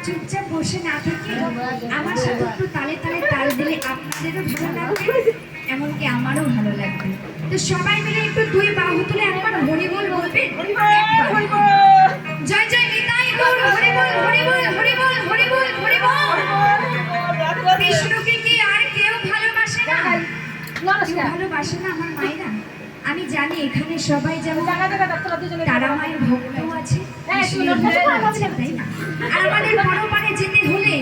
চুপচাপ বসে না থেকে আমার সাথে একটু তালে তালে তাল দিলে আপনাদেরও ভালো লাগবে, এমনকি আমারও ভালো লাগবে। তো সবাই মিলে একটু দুই বাহু তুলে একবার হরি বল বলবে। জয় জয় নিতাই গৌর, হরি বল হরি বল হরি বল হরি বল হরি বল। কৃষ্ণকে কি আর কেউ ভালোবাসে না? ভালোবাসে না আমার মায়েরা? আমি জানি এখানে সবাই যেমন তারা মায়ের ভক্ত আছে, তাই না? আর আমাদের পরপারে যেতে হলে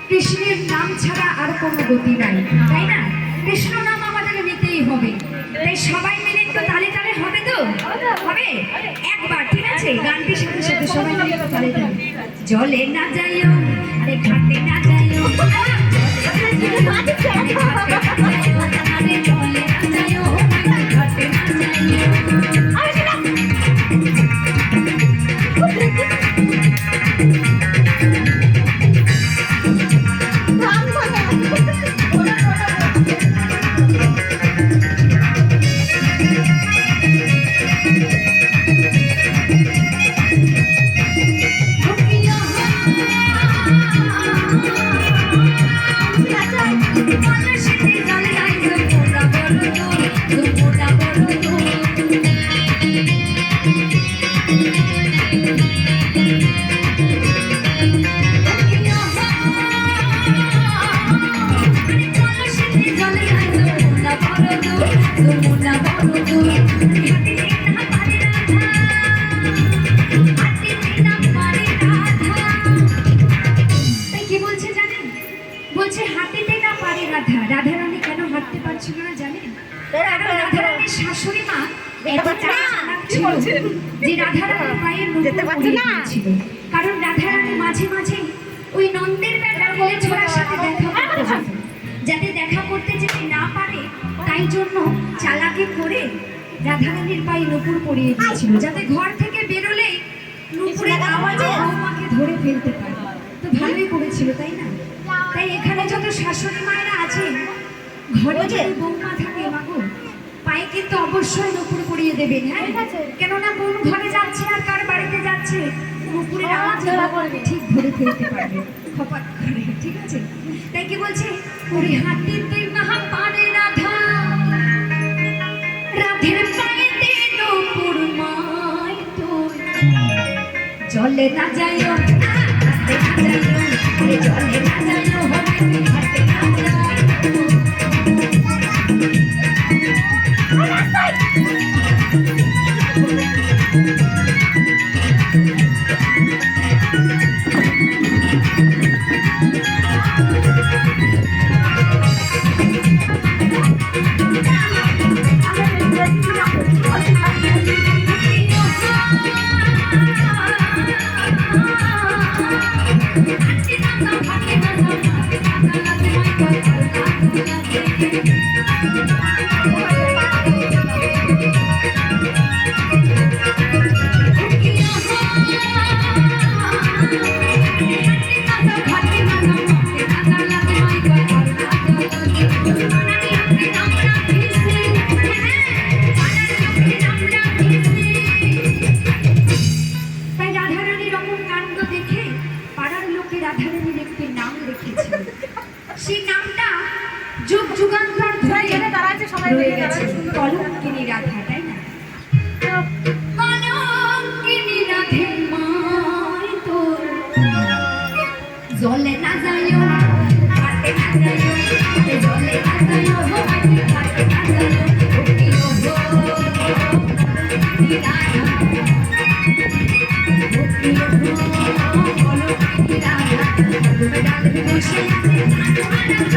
কৃষ্ণের নাম ছাড়া আর কোনো গতি নাই, তাই না? কৃষ্ণ নাম আমাদের নিতেই হবে। তাই সবাই মিলে একটু তালে তালে হবে তো? হবে একবার, ঠিক আছে? গানটির সাথে সাথে সবাই মিলে একটু তালে তালে। জলে না যাইও, আরে ঘাটে না যাইও, আরে জলে না যাইও, ঘাটে না যাইও। রাধারানী কেন হাঁটতে পারছিল না জানেন? রাধারানীর শাশুড়ি মা যে রাধারানীর পায়ের ছিল, কারণ রাধারানী মাঝে মাঝে ওই নন্দের বেটা বলে ছোড়ার সাথে দেখা করতে যেত, যাতে দেখা করতে যেতে না পারে তাই জন্য চালাকি করে রাধারানীর পায়ে নুপুর পরিয়ে দিয়েছিল, যাতে ঘর থেকে বেরোলেই নুপুরের আওয়াজে বৌমাকে ধরে ফেলতে পারে। তো ভালোই করেছিল, তাই না? তাই এখানে যত শাশুড়ি মায়েরা আছেন, ঘরে যদি বৌমা থাকে মাগো, পায়ে কিন্তু অবশ্যই নুপুর পরিয়ে দেবেন, হ্যাঁ? কেননা কোন ঘরে যাচ্ছে আর কার বাড়িতে যাচ্ছে নুপুরের আওয়াজ ঠিক ধরে ফেলতে পারবে খপাত করে, ঠিক আছে? তাই কি বলছে, ওরে হাতিতে মহা পারে রাধা, রাধের পায়েতে নুপুর মাই তো, জলে না যাইও, হাতে না যাইও, আরে জলে না যাইও, হাতে না যাইও। বলো রাধা, ডালে বসে আছে